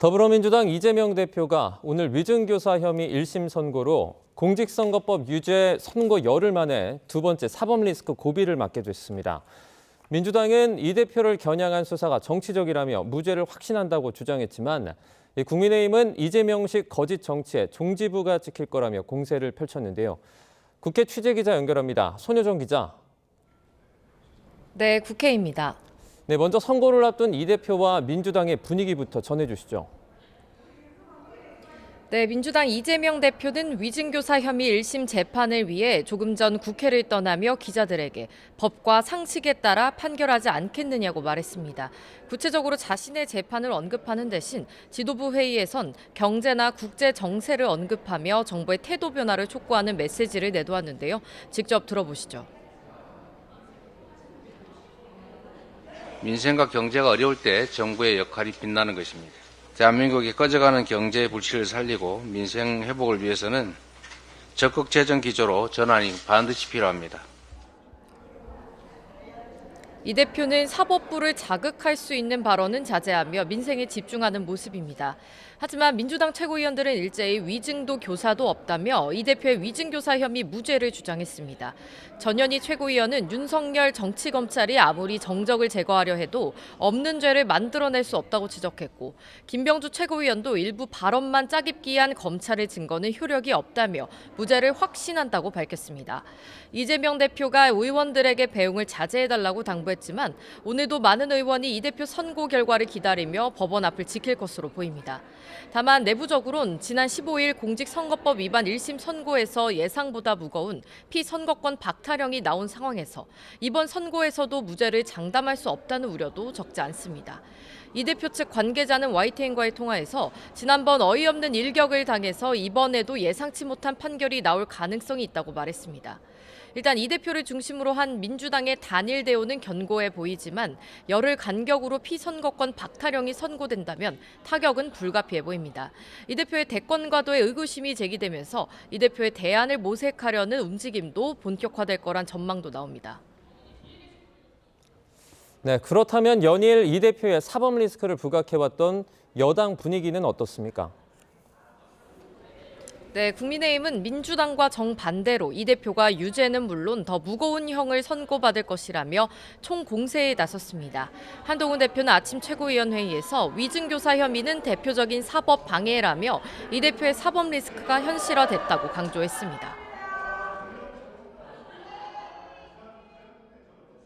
더불어민주당 이재명 대표가 오늘 위증교사 혐의 1심 선고로 공직선거법 유죄 선고 열흘 만에 두 번째 사법 리스크 고비를 맞게 됐습니다. 민주당은 이 대표를 겨냥한 수사가 정치적이라며 무죄를 확신한다고 주장했지만 국민의힘은 이재명식 거짓 정치에 종지부가 찍힐 거라며 공세를 펼쳤는데요. 국회 취재기자 연결합니다. 손효정 기자. 네, 국회입니다. 네, 먼저 선고를 앞둔 이 대표와 민주당의 분위기부터 전해주시죠. 네, 민주당 이재명 대표는 위증교사 혐의 1심 재판을 위해 조금 전 국회를 떠나며 기자들에게 법과 상식에 따라 판결하지 않겠느냐고 말했습니다. 구체적으로 자신의 재판을 언급하는 대신 지도부 회의에선 경제나 국제 정세를 언급하며 정부의 태도 변화를 촉구하는 메시지를 내놓았는데요. 직접 들어보시죠. 민생과 경제가 어려울 때 정부의 역할이 빛나는 것입니다. 대한민국이 꺼져가는 경제 불씨를 살리고 민생 회복을 위해서는 적극 재정 기조로 전환이 반드시 필요합니다. 이 대표는 사법부를 자극할 수 있는 발언은 자제하며 민생에 집중하는 모습입니다. 하지만 민주당 최고위원들은 일제히 위증도 교사도 없다며 이 대표의 위증교사 혐의 무죄를 주장했습니다. 전현희 최고위원은 윤석열 정치검찰이 아무리 정적을 제거하려 해도 없는 죄를 만들어낼 수 없다고 지적했고, 김병주 최고위원도 일부 발언만 짜깁기한 검찰의 증거는 효력이 없다며 무죄를 확신한다고 밝혔습니다. 이재명 대표가 의원들에게 배웅을 자제해달라고 당부했지만 오늘도 많은 의원이 이 대표 선고 결과를 기다리며 법원 앞을 지킬 것으로 보입니다. 다만 내부적으론 지난 15일 공직선거법 위반 1심 선고에서 예상보다 무거운 피선거권 박탈형이 나온 상황에서 이번 선고에서도 무죄를 장담할 수 없다는 우려도 적지 않습니다. 이 대표 측 관계자는 YTN과의 통화에서 지난번 어이없는 일격을 당해서 이번에도 예상치 못한 판결이 나올 가능성이 있다고 말했습니다. 일단 이 대표를 중심으로 한 민주당의 단일 대우는 견고해 보이지만 열흘 간격으로 피선거권 박탈형이 선고된다면 타격은 불가피해 보입니다. 이 대표의 대권과도의 의구심이 제기되면서 이 대표의 대안을 모색하려는 움직임도 본격화될 거란 전망도 나옵니다. 네, 그렇다면 연일 이 대표의 사법 리스크를 부각해왔던 여당 분위기는 어떻습니까? 네, 국민의힘은 민주당과 정반대로 이 대표가 유죄는 물론 더 무거운 형을 선고받을 것이라며 총공세에 나섰습니다. 한동훈 대표는 아침 최고위원회의에서 위증교사 혐의는 대표적인 사법 방해라며 이 대표의 사법 리스크가 현실화됐다고 강조했습니다.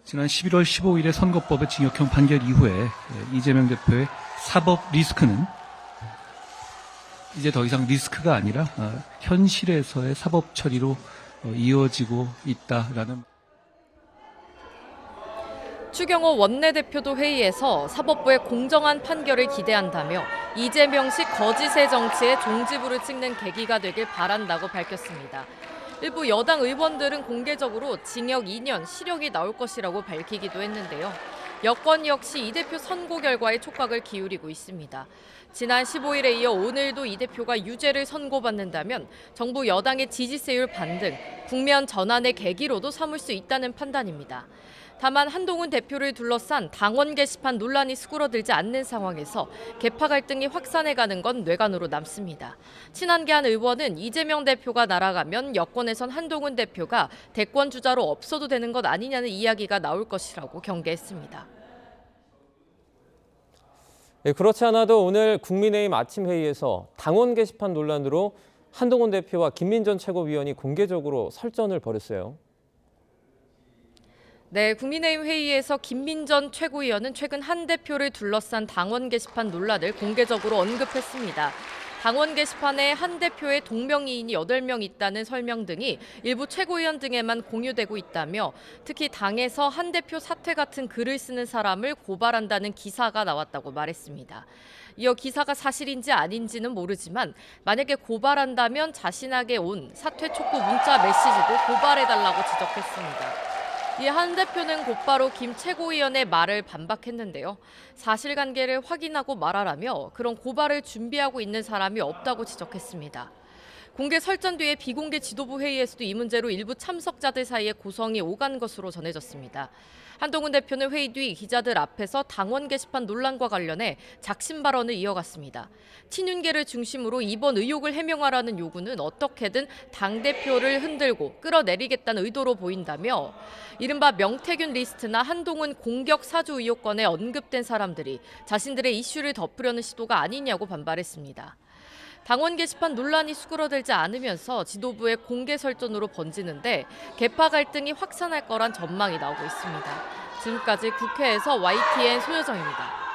지난 11월 15일의 선거법의 징역형 판결 이후에 이재명 대표의 사법 리스크는 이제 더 이상 리스크가 아니라 현실에서의 사법 처리로 이어지고 있다라는. 추경호 원내대표도 회의에서 사법부의 공정한 판결을 기대한다며 이재명식 거짓의 정치에 종지부를 찍는 계기가 되길 바란다고 밝혔습니다. 일부 여당 의원들은 공개적으로 징역 2년, 실형이 나올 것이라고 밝히기도 했는데요. 여권 역시 이 대표 선고 결과에 촉각을 기울이고 있습니다. 지난 15일에 이어 오늘도 이 대표가 유죄를 선고받는다면 정부 여당의 지지세율 반등, 국면 전환의 계기로도 삼을 수 있다는 판단입니다. 다만 한동훈 대표를 둘러싼 당원 게시판 논란이 수그러들지 않는 상황에서 계파 갈등이 확산해가는 건 뇌관으로 남습니다. 친한계 한 의원은 이재명 대표가 날아가면 여권에선 한동훈 대표가 대권 주자로 없어도 되는 것 아니냐는 이야기가 나올 것이라고 경계했습니다. 네, 그렇지 않아도 오늘 국민의힘 아침 회의에서 당원 게시판 논란으로 한동훈 대표와 김민전 최고위원이 공개적으로 설전을 벌였어요. 네, 국민의힘 회의에서 김민전 최고위원은 최근 한 대표를 둘러싼 당원 게시판 논란을 공개적으로 언급했습니다. 당원 게시판에 한 대표의 동명이인이 8명 있다는 설명 등이 일부 최고위원 등에만 공유되고 있다며 특히 당에서 한 대표 사퇴 같은 글을 쓰는 사람을 고발한다는 기사가 나왔다고 말했습니다. 이어 기사가 사실인지 아닌지는 모르지만 만약에 고발한다면 자신에게 온 사퇴 촉구 문자 메시지도 고발해달라고 지적했습니다. 이 한 대표는 곧바로 김 최고위원의 말을 반박했는데요. 사실관계를 확인하고 말하라며 그런 고발을 준비하고 있는 사람이 없다고 지적했습니다. 공개 설전 뒤에 비공개 지도부 회의에서도 이 문제로 일부 참석자들 사이에 고성이 오간 것으로 전해졌습니다. 한동훈 대표는 회의 뒤 기자들 앞에서 당원 게시판 논란과 관련해 작심 발언을 이어갔습니다. 친윤계를 중심으로 이번 의혹을 해명하라는 요구는 어떻게든 당대표를 흔들고 끌어내리겠다는 의도로 보인다며 이른바 명태균 리스트나 한동훈 공격 사주 의혹권에 언급된 사람들이 자신들의 이슈를 덮으려는 시도가 아니냐고 반발했습니다. 당원 게시판 논란이 수그러들지 않으면서 지도부의 공개 설전으로 번지는데 계파 갈등이 확산할 거란 전망이 나오고 있습니다. 지금까지 국회에서 YTN 소여정입니다.